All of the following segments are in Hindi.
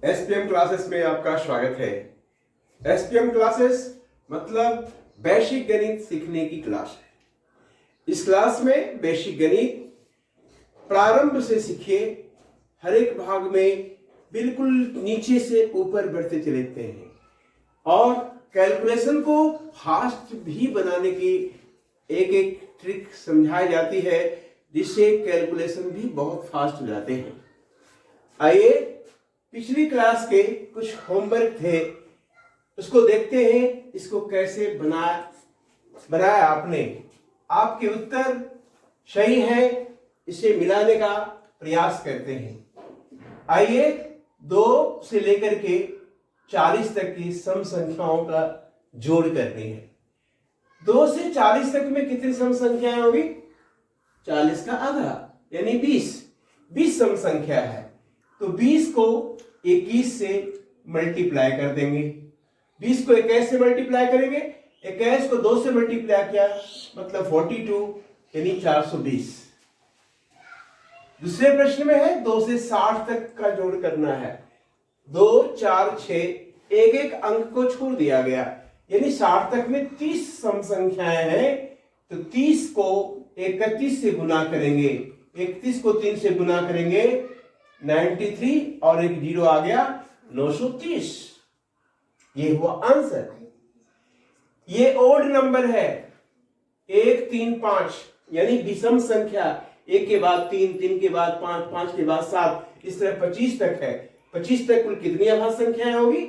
एसपीएम क्लासेस में आपका स्वागत है। एसपीएम क्लासेस मतलब बेसिक गणित सीखने की क्लास है। इस क्लास में बेसिक गणित प्रारंभ से सीखिए, हर एक भाग में बिल्कुल नीचे से ऊपर बढ़ते चलते हैं और कैलकुलेशन को फास्ट भी बनाने की एक एक ट्रिक समझाई जाती है, जिससे कैलकुलेशन भी बहुत फास्ट हो जाते हैं। आइए पिछली क्लास के कुछ होमवर्क थे, उसको देखते हैं। इसको कैसे बनाया आपने। आपके उत्तर सही है, इसे मिलाने का प्रयास करते हैं। आइए 2 से लेकर के 40 तक की सम संख्याओं का जोड़ करनी है। 2 से 40 तक में कितनी सम संख्याएं होगी? 40 का आधा यानी 20 सम संख्या है, तो 20 को 21 से मल्टीप्लाई कर देंगे। 20 को 21 से मल्टीप्लाई करेंगे, 21 को 2 से मल्टीप्लाई किया मतलब 42 यानी 420। दूसरे प्रश्न में है 2 से 60 तक का जोड़ करना है। 2, 4, 6 एक एक अंक को छोड़ दिया गया, यानी 60 तक में 30 सम संख्याएं हैं, तो 30 को 31 से गुना करेंगे, 31 को 3 से गुना करेंगे 93 और एक जीरो आ गया 930। ये हुआ आंसर। ये ओड नंबर है, 1, 3, 5 यानी विषम संख्या। 1 के बाद 3, 3 के बाद 5, 5 के बाद 7, इस तरह 25 तक है। 25 तक कुल कितनी अभाज्य संख्याएं होगी?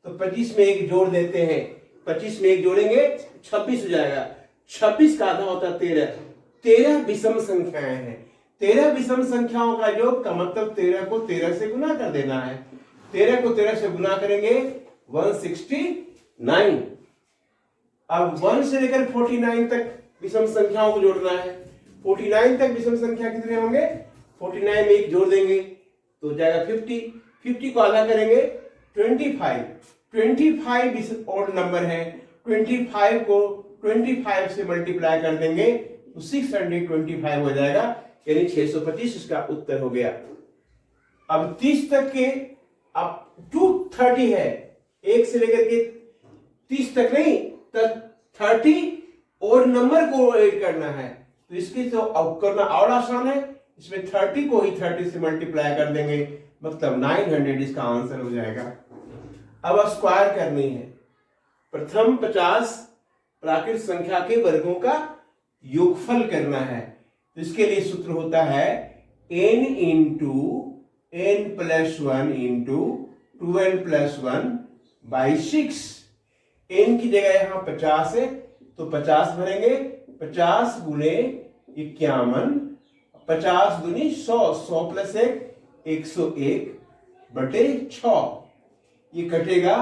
तो 25 में एक जोड़ देते हैं, 25 में एक जोड़ेंगे 26 हो जाएगा। 26 का आधा होता है 13। 13 विषम संख्याएं हैं। 13 विषम संख्याओं का योग का मतलब 13 को 13 से गुना कर देना है। 13 को 13 से गुना करेंगे 169। अब 1 से लेकर 49 तक विषम संख्याओं को जोड़ना है। 49 तक विषम संख्या कितने होंगे? 49 में एक जोड़ देंगे तो जाएगा 50। 50 को आधा करेंगे 25। 25 ऑड नंबर है, 25 को 25 से मल्टीप्लाई कर देंगे तो 625 हो जाएगा, यानी 625 इसका उत्तर हो गया। अब 30 तक के अब 230 है, 1 से लेकर के 30 तक नहीं, तक 30 और नंबर को ऐड करना है, तो इसकी तो अब करना और आसान है। इसमें 30 को ही 30 से मल्टीप्लाई कर देंगे मतलब 900 इसका आंसर हो जाएगा। अब स्क्वायर करनी है। प्रथम 50 प्राकृत संख्या के वर्गों का योगफल करना है, तो इसके लिए सूत्र होता है n into n plus 1 into 2n plus 1 by 6। n की जगह यहां 50 है तो 50 भरेंगे, 50 गुने 51, 50 दूनी 100, 100 प्लस 1 101 बटे 6। ये कटेगा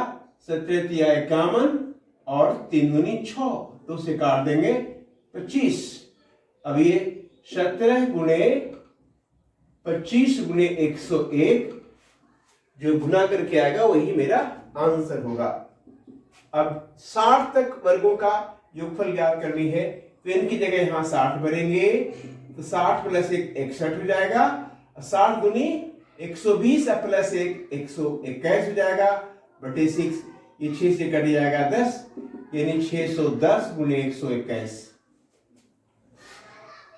17 या 51 और 3 दूनी 6, तो उसे काट देंगे 25। अब ये 17 गुणे 25 गुणे 101 जो गुना करके आएगा वही मेरा आंसर होगा। अब 60 तक वर्गों का योगफल ज्ञात करनी है, तो इनकी जगह यहां 60 भरेंगे तो 60 प्लस 1 61 हो जाएगा। 60 दूनी 120 प्लस 1 121 हो जाएगा बटे 6। ये 6 से कट जाएगा 10, यानी 610 गुणे 121।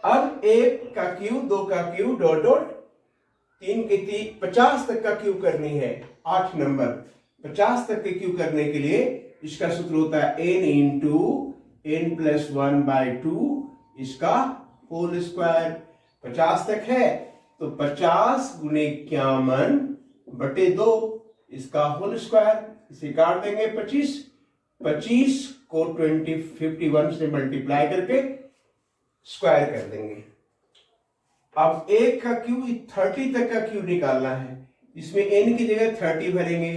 अब 1 का क्यूब, 2 का क्यूब, डॉट डॉट 3 के 50 तक का क्यूब करनी है। 8 नंबर 50 तक के क्यूब करने के लिए इसका सूत्र होता है n into n plus 1 by 2 इसका होल स्क्वायर। 50 तक है तो 50 गुणे 51 बटे 2 इसका होल स्क्वायर। इसे काट देंगे 25। 25 को 51 से मल्टीप्लाई करके स्क्वायर कर देंगे। अब 1 का क्यूब 30 तक का क्यूब निकालना है, इसमें n की जगह 30 भरेंगे,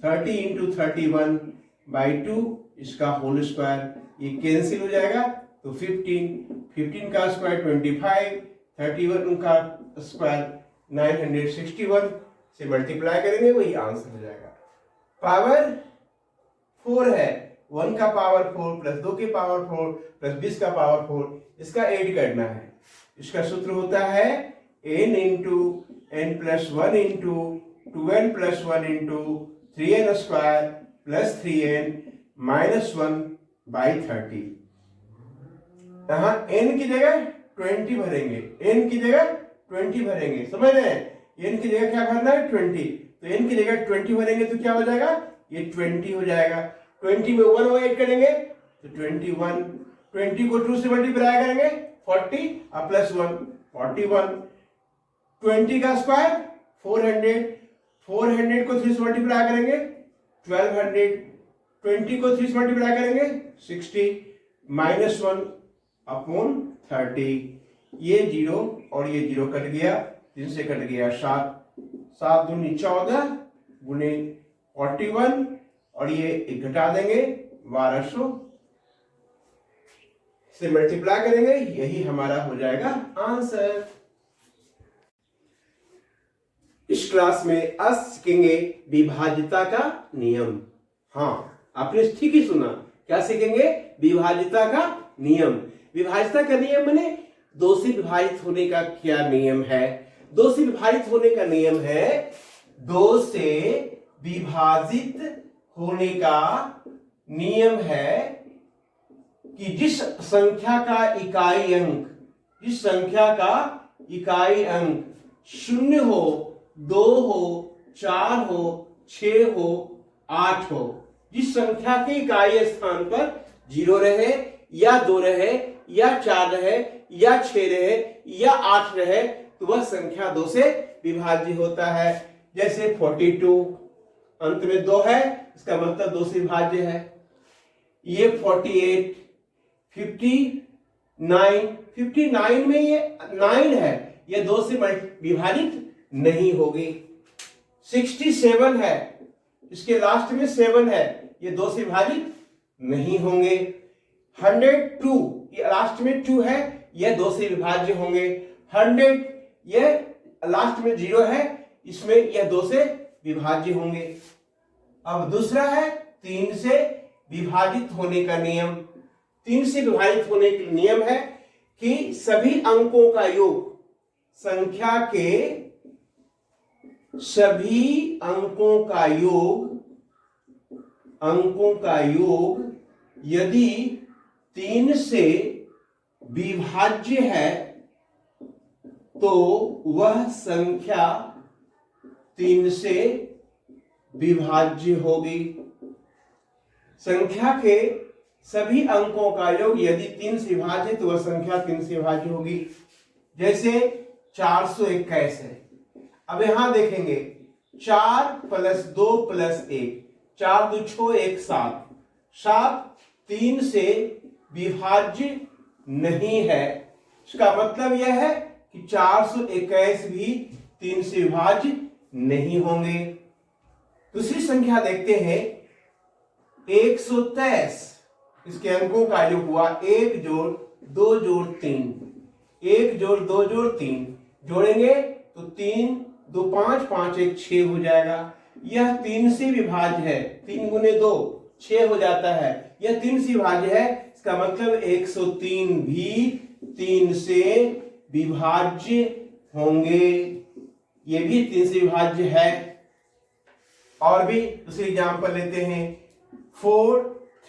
30 इंटू 31 बाई 2 इसका होल स्क्वायर। ये कैंसिल हो जाएगा तो 15 का स्क्वायर 25, 31 का स्क्वायर 961 से मल्टीप्लाई करेंगे, वही आंसर हो जाएगा। पावर 4 है, 1 का पावर 4 प्लस 2 के पावर 4 प्लस 20 का पावर 4, इसका ऐड करना है। इसका सूत्र होता है n into n plus 1 into 2n plus 1 into 3n square plus 3n minus 1 by 30। यहाँ n की जगह 20 भरेंगे, n की जगह 20 भरेंगे, समझ रहे हैं? n की जगह क्या भरना है? 20। तो n की जगह 20 भरेंगे तो क्या हो जाएगा? ये 20 हो जाएगा। 20 में 1 ऐड करेंगे तो 21। 20 को 2 से मल्टीप्लाई करेंगे 40 और प्लस 1 41। 20 का स्क्वायर 400। 400 को 3 से मल्टीप्लाई करेंगे 1200। 20 को 3 से मल्टीप्लाई करेंगे 60 माइनस 1 अपॉन 30। ये 0 और ये 0 कट गया, 3 से कट गया 7। 7 दूनी 14 गुने 41 और ये एक घटा देंगे 1200 से मल्टीप्लाई करेंगे, यही हमारा हो जाएगा आंसर। इस क्लास में आज सीखेंगे विभाज्यता का नियम। हाँ, आपने ठीक ही सुना, क्या सीखेंगे? विभाज्यता का नियम। विभाज्यता का नियम माने दो से विभाजित होने का क्या नियम है? दो से विभाजित होने का नियम है, दो से विभाजित होने का नियम है कि जिस संख्या का इकाई अंक, जिस संख्या का इकाई अंक 0 हो, 2 हो, 4 हो, 6 हो, 8 हो, जिस संख्या के इकाई स्थान पर 0 रहे या 2 रहे या 4 रहे या 6 रहे या 8 रहे तो वह संख्या 2 से विभाज्य होता है। जैसे 42 अंत में 2 है, इसका मतलब 2 से विभाज्य है। ये 48, 59 में ये 9 है, ये 2 से विभाजित नहीं होगी। 67 है, इसके लास्ट में 7 है, ये 2 से विभाजित नहीं होंगे। 102 ये लास्ट में 2 है, ये 2 से विभाज्य होंगे। 100 ये लास्ट में 0 है, इसमें यह 2 से विभाज्य होंगे। अब दूसरा है 3 से विभाजित होने का नियम। 3 से विभाजित होने का नियम है कि सभी अंकों का योग, संख्या के सभी अंकों का योग यदि 3 से विभाज्य है तो वह संख्या 3 से विभाज्य होगी। संख्या के सभी अंकों का योग यदि 3 से विभाज्य है तो वह संख्या 3 से विभाज्य होगी। जैसे 421 है। अब यहां देखेंगे 4 प्लस 2 प्लस 1, 4 2 6 1 7, 7 3 से विभाज्य नहीं है। इसका मतलब यह है कि 421 भी 3 से विभाज्य नहीं होंगे। दूसरी संख्या देखते हैं 123। इसके अंकों का योग हुआ 1 जोड़ 2 जोड़ 3, 1 जोड़ 2 जोड़ 3, जोड़ेंगे तो 3 2 5 5 1 6 हो जाएगा। यह 3 से विभाज्य है, 3 गुने 2 6 हो जाता है, यह 3 से विभाज्य है। इसका मतलब 103 भी 3 से विभाज्य होंगे, ये भी 3 से विभाज्य है। और भी दूसरी एग्जांपल लेते हैं 4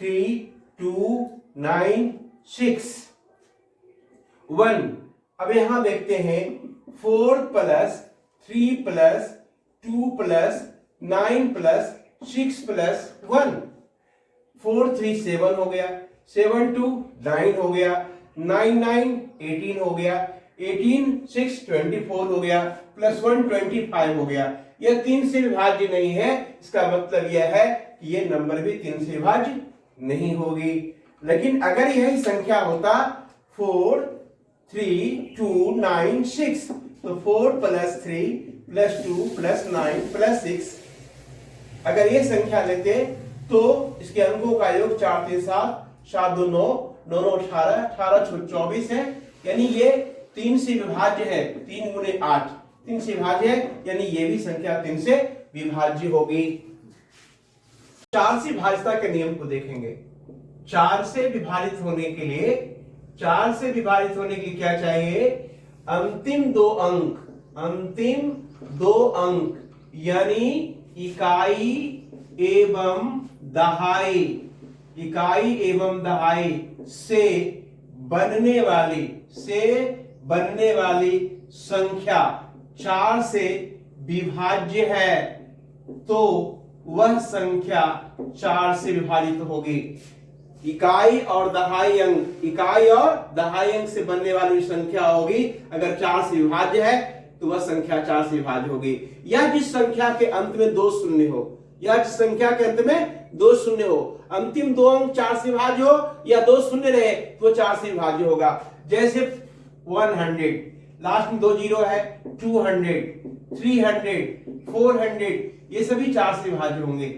3 2 9 6 1। अब यहां देखते हैं 4 plus 3 plus 2 plus 9 plus 6 plus 1, 4 3 7 हो गया, 7 2 9 हो गया, 9 9 18 हो गया, 18 6 24 हो गया, प्लस 1 25 हो गया। यह 3 से विभाज्य नहीं है। इसका मतलब यह है कि यह नंबर भी 3 से विभाज्य नहीं होगी। लेकिन अगर यही संख्या होता 4 3 2 9 6 तो 4 प्लस 3 प्लस 2 प्लस 9 प्लस 6, अगर ये संख्या लेते तो इसके अंकों का योग 4 3 7 7 2 9 9 9 18 18 24 है, यानी ये 3 से विभाज्य है। 3 गुने 8 3 से विभाज्य है, यानी ये भी संख्या 3 से विभाज्य होगी। 4 से विभाज्यता के नियम को देखेंगे। 4 से विभाजित होने के लिए, 4 से विभाजित होने के लिए क्या चाहिए? अंतिम दो अंक यानी इकाई एवं दहाई, इकाई एवं दहाई से बनने वाली संख्या 4 से विभाज्य है तो वह संख्या 4 से विभाजित होगी। इकाई और दहाई अंक से बनने वाली संख्या होगी, अगर 4 से विभाज्य है तो वह संख्या 4 से विभाज्य होगी। या जिस संख्या के अंत में 2 शून्य हो, अंतिम 2 अंक 4 से विभाज्य हो या 2 शून्य रहे तो 4 से विभाज्य होगा। जैसे 100, लास्ट में 2 जीरो है, 200, 300, 400, ये सभी 4 से विभाज्य होंगे।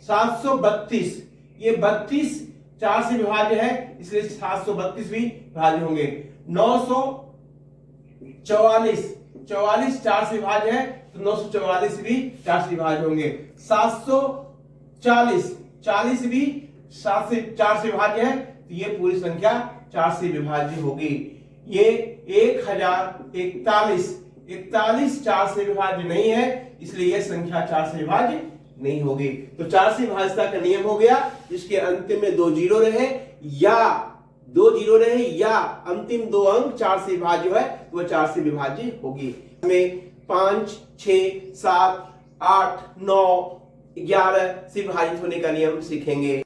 732, ये 32 4 से विभाज्य है, इसलिए 732 भी विभाज्य होंगे। 944, 44 4 से विभाज्य है तो 944 भी 4 से विभाज्य होंगे। 740, 40 भी 4 से विभाज्य है तो ये पूरी संख्या 4 से विभाज्य होगी। ये 1041, 41 4 से विभाज्य नहीं है, इसलिए यह संख्या 4 से विभाज्य नहीं होगी। तो 4 से विभाज्यता का नियम हो गया, जिसके अंतिम में 2 जीरो रहे या अंतिम 2 अंक 4 से विभाज्य है तो वह 4 से विभाज्य होगी। हमें 5, 6, 7, 8, 9, 11 से विभाजित होने का नियम सीखेंगे।